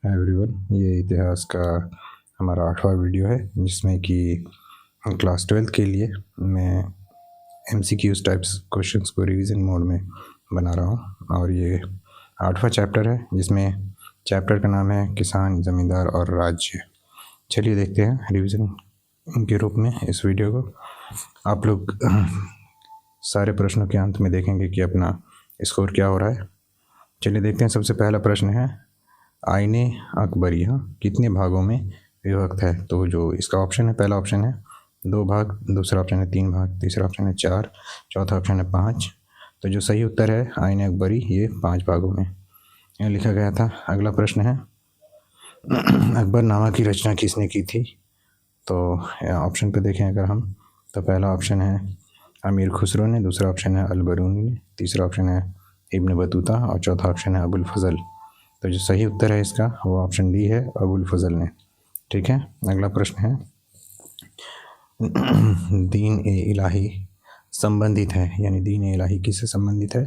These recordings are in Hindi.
हाय एवरीवन, ये इतिहास का हमारा 8वां वीडियो है जिसमें कि क्लास 12th के लिए मैं MCQs टाइप्स क्वेश्चंस को रिवीजन मोड में बना रहा हूँ। और ये 8वां चैप्टर है जिसमें चैप्टर का नाम है किसान, ज़मींदार और राज्य। चलिए देखते हैं रिवीजन के रूप में इस वीडियो को। आप लोग सारे प्रश्नों के अंत में देखेंगे कि अपना स्कोर क्या हो रहा है। चलिए देखते हैं। सबसे पहला प्रश्न है, आईने अकबरिया कितने भागों में विभक्त है? तो जो इसका ऑप्शन है, पहला ऑप्शन है 2 भाग, दूसरा ऑप्शन है 3 भाग, तीसरा ऑप्शन है 4, चौथा ऑप्शन है 5। तो जो सही उत्तर है आईने अकबरी, ये 5 भागों में यह लिखा गया था। अगला प्रश्न है, अकबरनामा की रचना किसने की थी? तो ऑप्शन पे देखें अगर हम, तो पहला ऑप्शन है अमीर खुसरो ने, दूसरा ऑप्शन है अलबरूनी ने, तीसरा ऑप्शन है इब्न बतूता और चौथा ऑप्शन है अबुल फजल। तो जो सही उत्तर है इसका वो ऑप्शन डी है, अबुल फजल ने। ठीक है। अगला प्रश्न है, दीन ए इलाही संबंधित है, यानी दीन ए इलाही किससे संबंधित है?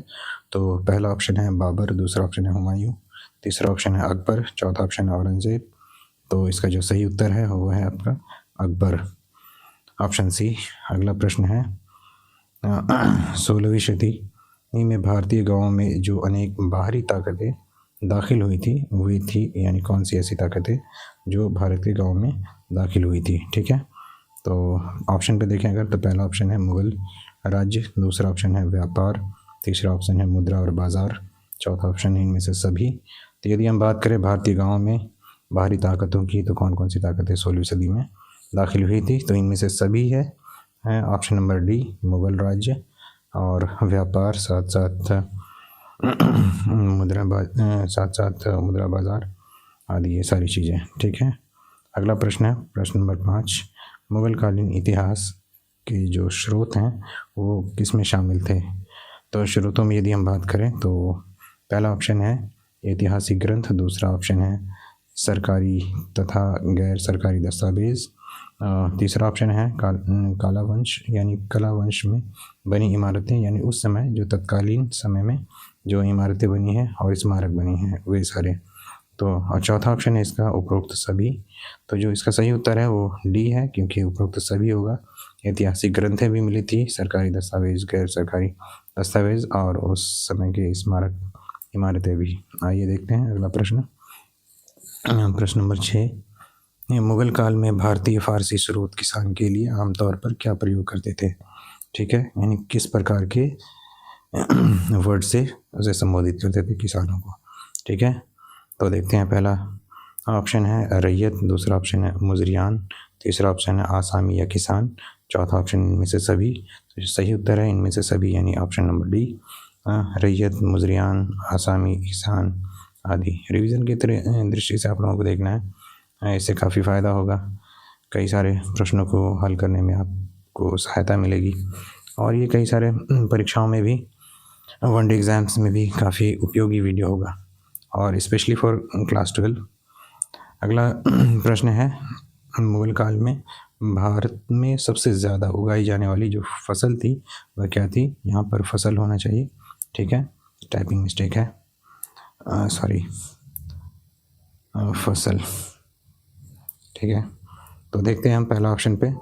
तो पहला ऑप्शन है बाबर, दूसरा ऑप्शन है हुमायूं, तीसरा ऑप्शन है अकबर, चौथा ऑप्शन है औरंगजेब। तो इसका जो सही उत्तर है वो है आपका अकबर, ऑप्शन सी। अगला प्रश्न है, 16वीं सदी में भारतीय गांवों में जो अनेक बाहरी ताकतें दाखिल हुई थी, यानी कौन सी ऐसी ताकतें जो भारत के गांव में दाखिल हुई थी? ठीक है। तो ऑप्शन पे देखें अगर, तो पहला ऑप्शन है मुग़ल राज्य, दूसरा ऑप्शन है व्यापार, तीसरा ऑप्शन है मुद्रा और बाज़ार, चौथा ऑप्शन है इनमें से सभी। तो यदि हम बात करें भारतीय गाँव में बाहरी ताकतों की, तो कौन कौन सी ताकतें 16वीं सदी में दाखिल हुई थी? तो इनमें से सभी है ऑप्शन नंबर डी, मुग़ल राज्य और व्यापार, साथ साथ मुद्रा बाज़ार आदि, ये सारी चीज़ें। ठीक है। अगला प्रश्न है प्रश्न नंबर 5, मुग़ल कालीन इतिहास के जो स्रोत हैं वो किस में शामिल थे? तो स्रोतों में यदि हम बात करें तो पहला ऑप्शन है ऐतिहासिक ग्रंथ, दूसरा ऑप्शन है सरकारी तथा गैर सरकारी दस्तावेज़, तीसरा ऑप्शन है काला वंश, यानी कला वंश में बनी इमारतें, यानी उस समय जो तत्कालीन समय में जो इमारतें बनी हैं और स्मारक बनी हैं वे सारे। तो और चौथा ऑप्शन है इसका उपरोक्त सभी। तो जो इसका सही उत्तर है वो डी है, क्योंकि उपरोक्त सभी होगा। ऐतिहासिक ग्रंथें भी मिली थी, सरकारी दस्तावेज, गैर सरकारी दस्तावेज और उस समय के स्मारक इमारतें भी। आइए देखते हैं अगला प्रश्न। प्रश्न नंबर 6, मुग़ल काल में भारतीय फारसी स्रोत किसान के लिए आमतौर पर क्या प्रयोग करते थे? ठीक है, यानी किस प्रकार के वर्ड से उसे संबोधित करते थे किसानों को? ठीक है। तो देखते हैं। पहला ऑप्शन है रैयत, दूसरा ऑप्शन है मुजरियान, तीसरा ऑप्शन है आसामी या किसान, चौथा ऑप्शन इनमें से सभी। तो सही उत्तर है इनमें से सभी, यानी ऑप्शन नंबर डी, रैयत, मुजरियान, आसामी, किसान आदि। रिवीजन की दृष्टि से आप लोगों को देखना है, इससे काफ़ी फ़ायदा होगा। कई सारे प्रश्नों को हल करने में आपको सहायता मिलेगी और ये कई सारे परीक्षाओं में भी, वनडे एग्ज़ाम्स में भी काफ़ी उपयोगी वीडियो होगा, और स्पेशली फॉर क्लास 12। अगला प्रश्न है, मुग़ल काल में भारत में सबसे ज़्यादा उगाई जाने वाली जो फसल थी वह क्या थी? यहाँ पर फसल होना चाहिए। ठीक है, टाइपिंग मिस्टेक है, सॉरी, फसल। ठीक है। तो देखते हैं हम पहला ऑप्शन पे,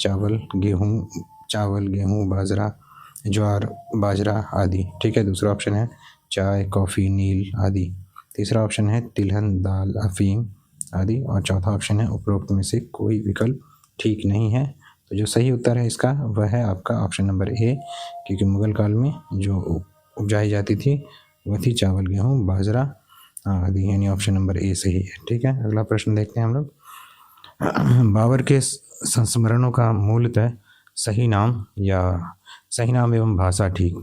चावल, गेहूँ, बाजरा, ज्वार, बाजरा आदि। ठीक है। दूसरा ऑप्शन है चाय, कॉफ़ी, नील आदि। तीसरा ऑप्शन है तिलहन, दाल, अफीम आदि। और चौथा ऑप्शन है उपरोक्त में से कोई विकल्प ठीक नहीं है। तो जो सही उत्तर है इसका वह है आपका ऑप्शन नंबर ए, क्योंकि मुग़ल काल में जो उपजाई जाती थी वह थी चावल, गेहूँ, बाजरा आदि, यानी ऑप्शन नंबर ए सही है। ठीक है। अगला प्रश्न देखते हैं हम लोग। बाबर के संस्मरणों का मूलतः सही नाम एवं भाषा ठीक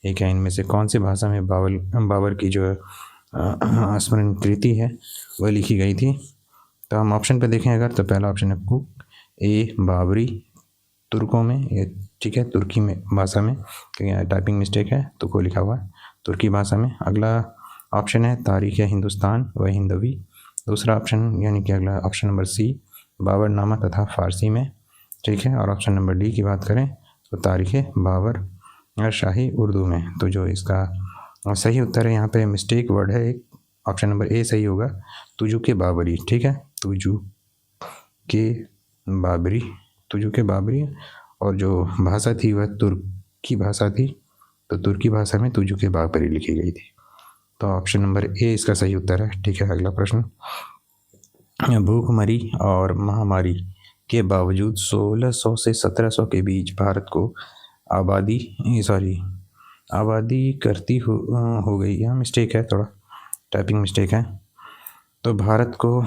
एक है, इनमें से कौन सी भाषा में बाबर की जो स्मरण कृति है वह लिखी गई थी? तो हम ऑप्शन पे देखें अगर, तो पहला ऑप्शन है कुक, ए बाबरी, तुर्कों में, ये ठीक है तुर्की में भाषा में, क्योंकि टाइपिंग मिस्टेक है तो को लिखा हुआ है तुर्की भाषा में। अगला ऑप्शन है तारीख़ हिंदुस्तान व हिंदवी। दूसरा ऑप्शन यानी कि अगला ऑप्शन नंबर सी, बाबरनामा तथा फ़ारसी में। ठीक है। और ऑप्शन नंबर डी की बात करें तो तारीख़ बाबर और शाही उर्दू में। तो जो इसका सही उत्तर है, यहाँ पे मिस्टेक वर्ड है एक, ऑप्शन नंबर ए सही होगा, तुजुके बाबरी। ठीक है, के बाबरी, तुजुके बाबरी। और जो भाषा थी वह तुर्की भाषा थी, तो तुर्की भाषा में तुजुके बाबरी लिखी गई थी। तो ऑप्शन नंबर ए इसका सही उत्तर है। ठीक है, अगला प्रश्न। भूखमरी और महामारी के बावजूद 1600 से 1700 के बीच भारत को आबादी करती हो गई। यहाँ मिस्टेक है, थोड़ा टाइपिंग मिस्टेक है। तो भारत को,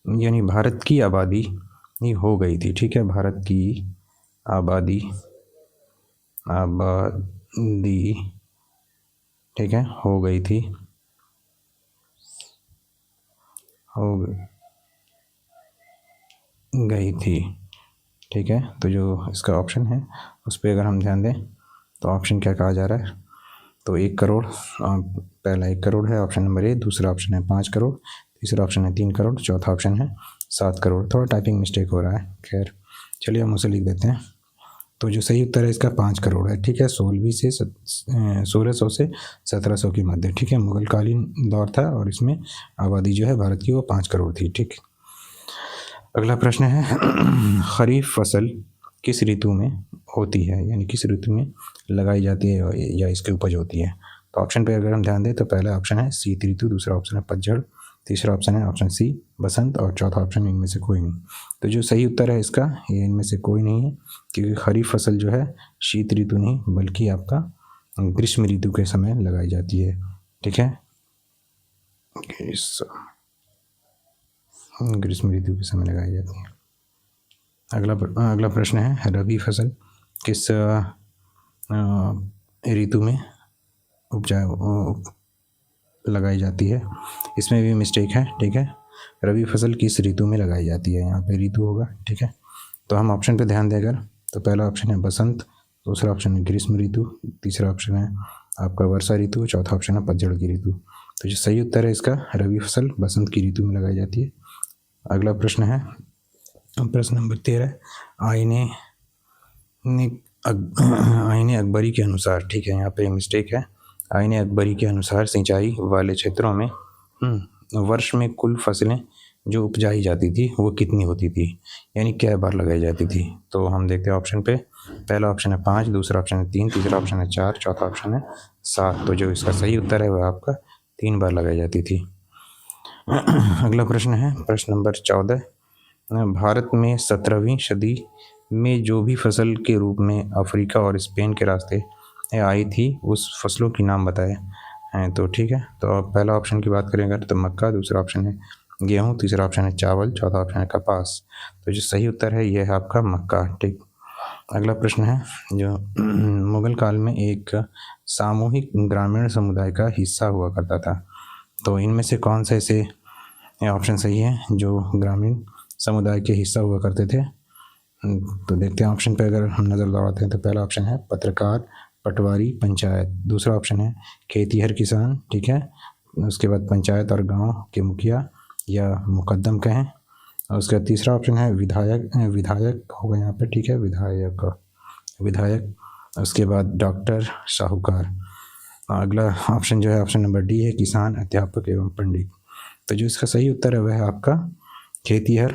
यानी भारत की आबादी हो गई थी। ठीक है, भारत की आबादी ठीक है हो गई थी, ठीक है। तो जो इसका ऑप्शन है उस पर अगर हम ध्यान दें तो ऑप्शन क्या कहा जा रहा है, तो 1 करोड़, पहला 1 करोड़ है ऑप्शन नंबर ए, दूसरा ऑप्शन है 5 करोड़, तीसरा ऑप्शन है 3 करोड़, चौथा ऑप्शन है 7 करोड़। थोड़ा टाइपिंग मिस्टेक हो रहा है, खैर चलिए हम उसे लिख देते हैं। तो जो सही उत्तर है इसका 5 करोड़ है। ठीक है, 1600 से 1700 के मध्य। ठीक है, मुगलकालीन दौर था और इसमें आबादी जो है भारत की वो 5 करोड़ थी। ठीक, अगला प्रश्न है खरीफ फसल किस ऋतु में होती है, यानी किस ऋतु में लगाई जाती है या इसकी उपज होती है। तो ऑप्शन पे अगर हम ध्यान दें तो पहला ऑप्शन है शीत ऋतु, दूसरा ऑप्शन है पतझड़, तीसरा ऑप्शन है ऑप्शन सी बसंत, और चौथा ऑप्शन इनमें से कोई नहीं। तो जो सही उत्तर है इसका ये इनमें से कोई नहीं है, क्योंकि खरीफ फसल जो है शीत ऋतु नहीं बल्कि आपका ग्रीष्म ऋतु के समय लगाई जाती है। ठीक है, ग्रीष्म ऋतु के समय लगाई जाती है। अगला प्रश्न है रबी फसल किस ऋतु में लगाई जाती है। इसमें भी मिस्टेक है। ठीक है, रबी फसल किस ऋतु में लगाई जाती है, यहाँ पे ऋतु होगा। ठीक है, तो हम ऑप्शन पे ध्यान देकर तो पहला ऑप्शन है बसंत, दूसरा ऑप्शन है ग्रीष्म ऋतु, तीसरा ऑप्शन है आपका वर्षा ऋतु, चौथा ऑप्शन है पतझड़ की ऋतु। तो जो सही उत्तर है इसका रबी फसल बसंत की ऋतु में लगाई जाती है। अगला प्रश्न है प्रश्न नंबर 13, आईने अकबरी के अनुसार। ठीक है, यहाँ पे मिस्टेक है। आईने अकबरी के अनुसार सिंचाई वाले क्षेत्रों में वर्ष में कुल फसलें जो उपजाई जाती थी वो कितनी होती थी, यानी क्या बार लगाई जाती थी। तो हम देखते हैं ऑप्शन पे, पहला ऑप्शन है 5, दूसरा ऑप्शन है 3, तीसरा ऑप्शन है 4, चौथा ऑप्शन है 7। तो जो इसका सही उत्तर है वह आपका 3 बार लगाई जाती थी। अगला प्रश्न है प्रश्न नंबर 14, भारत में 17वीं सदी में जो भी फसल के रूप में अफ्रीका और स्पेन के रास्ते आई थी उस फसलों की नाम बताए हैं। तो ठीक है, तो पहला ऑप्शन की बात करें अगर तो मक्का, दूसरा ऑप्शन है गेहूँ, तीसरा ऑप्शन है चावल, चौथा ऑप्शन है कपास। तो जो सही उत्तर है यह है आपका मक्का। ठीक, अगला प्रश्न है जो मुगल काल में एक सामूहिक ग्रामीण समुदाय का हिस्सा हुआ करता था। तो इनमें से कौन से ऐसे ऑप्शन सही है जो ग्रामीण समुदाय के हिस्सा हुआ करते थे। तो देखते हैं ऑप्शन पे अगर हम नज़र दौड़ाते हैं तो पहला ऑप्शन है पत्रकार, पटवारी, पंचायत, दूसरा ऑप्शन है खेतीहर किसान। ठीक है, उसके बाद पंचायत और गांव के मुखिया या मुकद्दम कहें, और उसके बाद तीसरा ऑप्शन है विधायक होगा यहाँ पे। ठीक है, विधायक, उसके बाद डॉक्टर, साहूकार। अगला ऑप्शन जो है ऑप्शन नंबर डी है किसान, अध्यापक एवं पंडित। तो जो इसका सही उत्तर है वह है आपका खेतीहर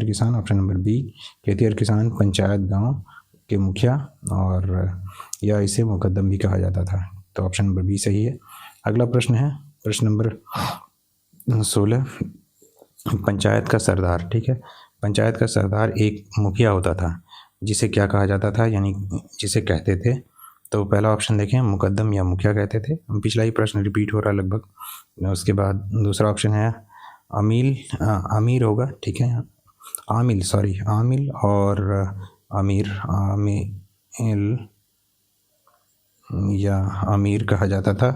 किसान, ऑप्शन नंबर बी खेतीहर किसान, पंचायत गांव के मुखिया, और या इसे मुकद्दम भी कहा जाता था। तो ऑप्शन नंबर बी सही है। अगला प्रश्न है प्रश्न नंबर 16, पंचायत का सरदार। ठीक है, पंचायत का सरदार एक मुखिया होता था जिसे क्या कहा जाता था, यानी जिसे कहते थे। तो पहला ऑप्शन देखें मुकद्दम या मुखिया कहते थे, पिछला ही प्रश्न रिपीट हो रहा है लगभग। उसके बाद दूसरा ऑप्शन है आमिर होगा। ठीक है, आमिल और आमिल या अमीर कहा जाता था।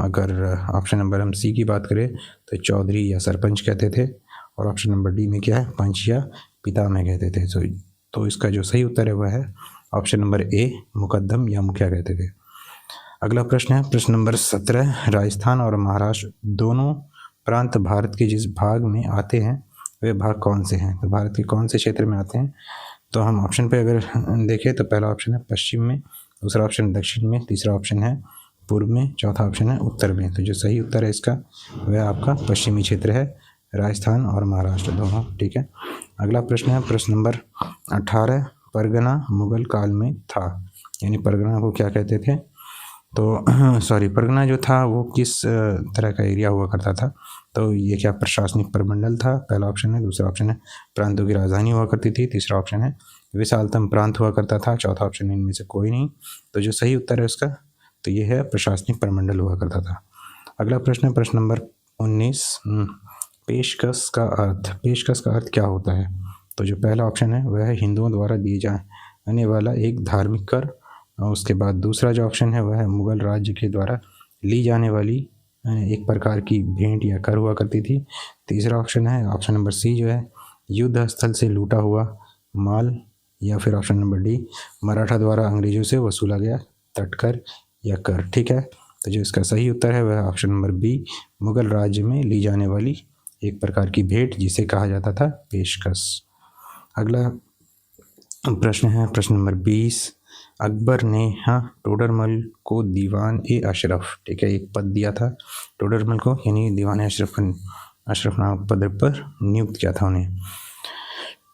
अगर ऑप्शन नंबर हम सी की बात करें तो चौधरी या सरपंच कहते थे, और ऑप्शन नंबर डी में क्या है पंच या पिता में कहते थे। तो इसका जो सही उत्तर है वह है ऑप्शन नंबर ए मुकद्दम या मुखिया कहते थे। अगला प्रश्न है प्रश्न नंबर 17, राजस्थान और महाराष्ट्र दोनों प्रांत भारत के जिस भाग में आते हैं वे भाग कौन से हैं। तो भारत के कौन से क्षेत्र में आते हैं। तो हम ऑप्शन पे अगर देखें तो पहला ऑप्शन है पश्चिम में, दूसरा ऑप्शन दक्षिण में, तीसरा ऑप्शन है पूर्व में, चौथा ऑप्शन है उत्तर में। तो जो सही उत्तर है इसका वह आपका पश्चिमी क्षेत्र है, राजस्थान और महाराष्ट्र दोनों। ठीक है, अगला प्रश्न है प्रश्न नंबर 18। परगना मुगल काल में था, यानी परगना को क्या कहते थे? तो सॉरी, परगना जो था वो किस तरह का एरिया हुआ करता था? तो ये क्या प्रशासनिक प्रमंडल था? पहला ऑप्शन है। दूसरा ऑप्शन है प्रांतों की राजधानी हुआ करती थी। तीसरा ऑप्शन है विशालतम प्रांत हुआ करता था। चौथा ऑप्शन है इनमें से कोई नहीं। तो जो सही उत्तर है उसका तो ये है प्रशासनिक प्रमंडल हुआ करता था। अगला प्रश्न है प्रश्न नंबर 19। पेशकश का अर्थ, पेशकश का अर्थ क्या होता है? तो जो पहला ऑप्शन है वह है हिंदुओं द्वारा दिए जाने वाला एक धार्मिक कर। और उसके बाद दूसरा जो ऑप्शन है वह है मुगल राज्य के द्वारा ली जाने वाली एक प्रकार की भेंट या कर हुआ करती थी। तीसरा ऑप्शन है ऑप्शन नंबर सी जो है युद्ध स्थल से लूटा हुआ माल। या फिर ऑप्शन नंबर डी मराठा द्वारा अंग्रेजों से वसूला गया तटकर या कर। ठीक है, तो जो इसका सही उत्तर है वह ऑप्शन नंबर बी मुगल राज्य में ली जाने वाली एक प्रकार की भेंट जिसे कहा जाता था पेशकश। अगला प्रश्न है प्रश्न नंबर 20। अकबर ने टोडरमल को दीवान ए अशरफ, ठीक है, एक पद दिया था टोडरमल को, यानी दीवान अशरफ नामक पद पर नियुक्त किया था उन्हें,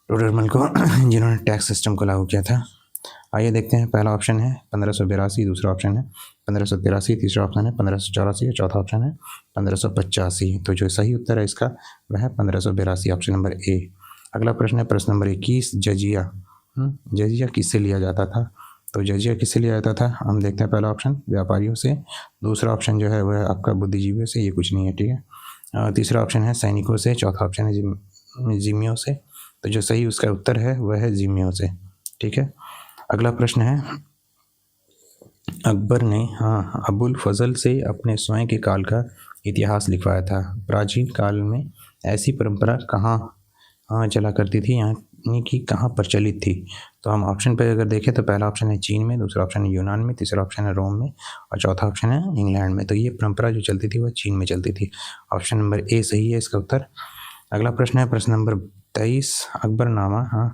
टोडरमल को, जिन्होंने टैक्स सिस्टम को लागू किया था। आइए देखते हैं, पहला ऑप्शन है 1582, दूसरा ऑप्शन है 1583, तीसरा ऑप्शन है 1584 और चौथा ऑप्शन है 1585। तो जो सही उत्तर है इसका वह है 1582, ऑप्शन नंबर ए। अगला प्रश्न है प्रश्न नंबर 21। जजिया, जजिया किससे लिया जाता था? तो जजिया किससे लिया जाता था? हम देखते हैं, पहला ऑप्शन व्यापारियों से, दूसरा ऑप्शन जो है वह आपका बुद्धिजीवियों से, ये कुछ नहीं है, ठीक है। तीसरा ऑप्शन है सैनिकों से, चौथा ऑप्शन है जिम्मियों से। तो जो सही उसका उत्तर है वह है जिम्मियों से। ठीक है, अगला प्रश्न है अकबर ने अबुल फजल से अपने स्वयं के काल का इतिहास लिखवाया था। प्राचीन काल में ऐसी परंपरा कहाँ चला करती थी, यानी कि कहाँ प्रचलित थी? तो हम ऑप्शन पर अगर देखें तो पहला ऑप्शन है चीन में, दूसरा ऑप्शन है यूनान में, तीसरा ऑप्शन है रोम में और चौथा ऑप्शन है इंग्लैंड में। तो ये परंपरा जो चलती थी वह चीन में चलती थी। ऑप्शन नंबर ए सही है इसका उत्तर। अगला प्रश्न है प्रश्न नंबर 23। अकबरनामा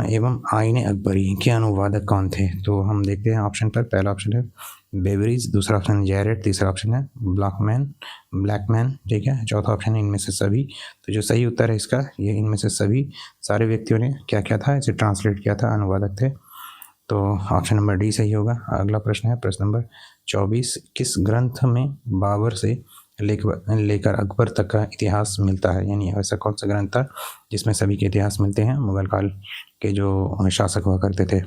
एवं आईने अकबरी के अनुवादक कौन थे? तो हम देखते हैं ऑप्शन पर, पहला ऑप्शन है बेवरीज, दूसरा ऑप्शन है जैरेट, तीसरा ऑप्शन है ब्लैकमैन, ठीक है, चौथा ऑप्शन है इनमें से सभी। तो जो सही उत्तर है इसका ये इनमें से सभी सारे व्यक्तियों ने क्या किया था, इसे ट्रांसलेट किया था, अनुवादक थे। तो ऑप्शन नंबर डी सही होगा। अगला प्रश्न है प्रश्न नंबर 24। किस ग्रंथ में बाबर से लेकर अकबर तक का इतिहास मिलता है, यानी ऐसा कौन सा ग्रंथ था जिसमें सभी के इतिहास मिलते हैं? मुगल काल के जो शासक हुआ करते थे,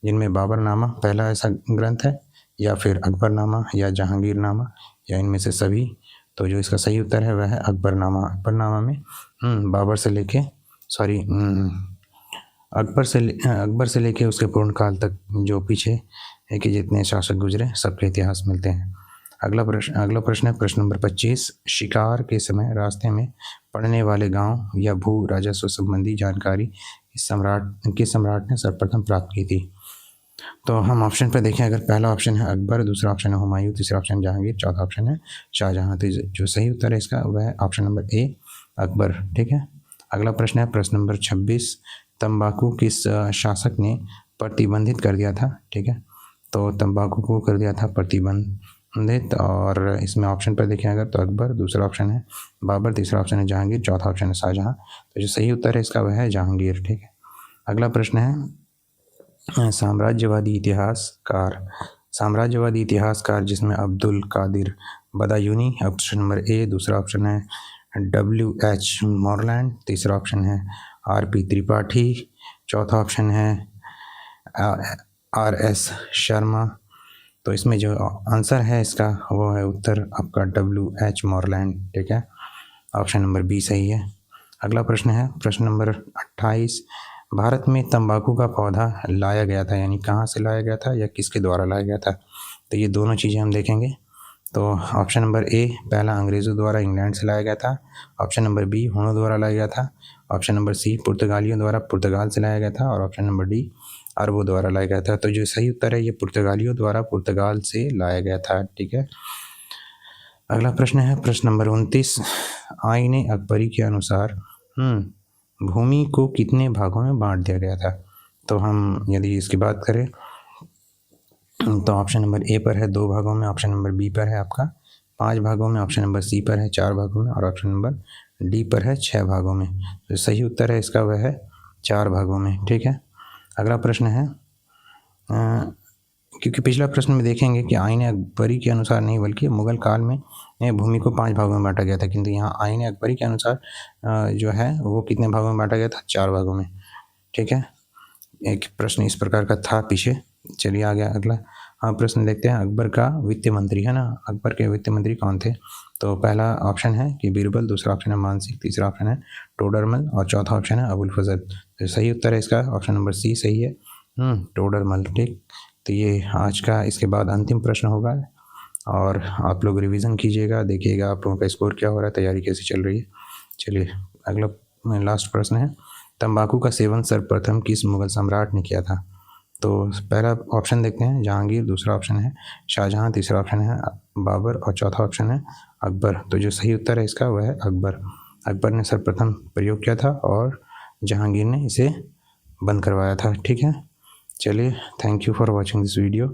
जिनमें बाबरनामा पहला ऐसा ग्रंथ है, या फिर अकबरनामा या जहांगीरनामा या इनमें से सभी। तो जो इसका सही उत्तर है वह है अकबरनामा। अकबरनामा में बाबर से लेके अकबर से लेके उसके पूर्ण काल तक जो पीछे है कि जितने शासक गुजरे सबके इतिहास मिलते हैं। अगला प्रश्न है प्रश्न नंबर 25। शिकार के समय रास्ते में पड़ने वाले गांव या भू राजस्व संबंधी जानकारी किस सम्राट ने सर्वप्रथम प्राप्त की थी? तो हम ऑप्शन पर देखें, अगर पहला ऑप्शन है अकबर, दूसरा ऑप्शन है हुमायूं, तीसरा ऑप्शन जहांगीर, चौथा ऑप्शन है शाहजहां। तो जो सही उत्तर है इसका वह है ऑप्शन नंबर ए अकबर। ठीक है, अगला प्रश्न है प्रश्न नंबर 26। तंबाकू किस शासक ने प्रतिबंधित कर दिया था? ठीक है, तो तंबाकू को कर दिया था प्रतिबंधित, और इसमें ऑप्शन पर देखें अगर तो अकबर, दूसरा ऑप्शन है बाबर, तीसरा ऑप्शन है जहांगीर, चौथा ऑप्शन है शाहजहां। तो जो सही उत्तर है इसका वह है जहांगीर। ठीक है, अगला प्रश्न है साम्राज्यवादी इतिहासकार जिसमें Abdul Qadir Badayuni, option number A, दूसरा ऑप्शन है WH मॉरलैंड, तीसरा ऑप्शन है RP त्रिपाठी, चौथा ऑप्शन है RS शर्मा। तो इसमें जो आंसर है इसका वो है उत्तर आपका WH मॉरलैंड। ठीक है, ऑप्शन नंबर बी सही है। अगला प्रश्न है प्रश्न नंबर 28। भारत में तंबाकू का पौधा लाया गया था, यानी कहाँ से लाया गया था या किसके द्वारा लाया गया था? तो ये दोनों चीज़ें हम देखेंगे। तो ऑप्शन नंबर ए पहला अंग्रेज़ों द्वारा इंग्लैंड से लाया गया था, ऑप्शन नंबर बी हुनों द्वारा लाया गया था, ऑप्शन नंबर सी पुर्तगालियों द्वारा पुर्तगाल से लाया गया था और ऑप्शन नंबर डी अरबों द्वारा लाया गया था। तो जो सही उत्तर है ये पुर्तगालियों द्वारा पुर्तगाल से लाया गया था। ठीक है, अगला प्रश्न है प्रश्न नंबर 29। आईने अकबरी के अनुसार भूमि को कितने भागों में बांट दिया गया था? तो हम यदि इसकी बात करें तो ऑप्शन नंबर ए पर है 2 भागों में, ऑप्शन नंबर बी पर है आपका 5 भागों में, ऑप्शन नंबर सी पर है 4 भागों में और ऑप्शन नंबर डी पर है 6 भागों में। तो सही उत्तर है इसका वह है 4 भागों में। ठीक है, अगला प्रश्न है क्योंकि पिछला प्रश्न में देखेंगे कि आईन अकबरी के अनुसार नहीं बल्कि मुगल काल में भूमि को 5 भागों में बांटा गया था, किंतु यहाँ आईन अकबरी के अनुसार जो है वो कितने भागों में बांटा गया था, 4 भागों में। ठीक है, एक प्रश्न इस प्रकार का था पीछे। चलिए आ गया अगला। हाँ, प्रश्न देखते हैं। अकबर का वित्त मंत्री है ना, अकबर के वित्त मंत्री कौन थे? तो पहला ऑप्शन है कि बीरबल, दूसरा ऑप्शन है मानसिंह, तीसरा ऑप्शन है टोडरमल और चौथा ऑप्शन है अबुल फजल। तो सही उत्तर है इसका ऑप्शन नंबर सी सही है, टोडरमल। ठीक, तो ये आज का इसके बाद अंतिम प्रश्न होगा और आप लोग रिवीजन कीजिएगा, देखिएगा आप लोगों का स्कोर क्या हो रहा है, तैयारी कैसी चल रही है। चलिए अगला लास्ट प्रश्न है, तंबाकू का सेवन सर्वप्रथम किस मुगल सम्राट ने किया था? तो पहला ऑप्शन देखते हैं जहांगीर, दूसरा ऑप्शन है शाहजहां, तीसरा ऑप्शन है बाबर और चौथा ऑप्शन है अकबर। तो जो सही उत्तर है इसका वह है अकबर। अकबर ने सर्वप्रथम प्रयोग किया था और जहांगीर ने इसे बंद करवाया था। ठीक है, चलिए thank you for watching this video.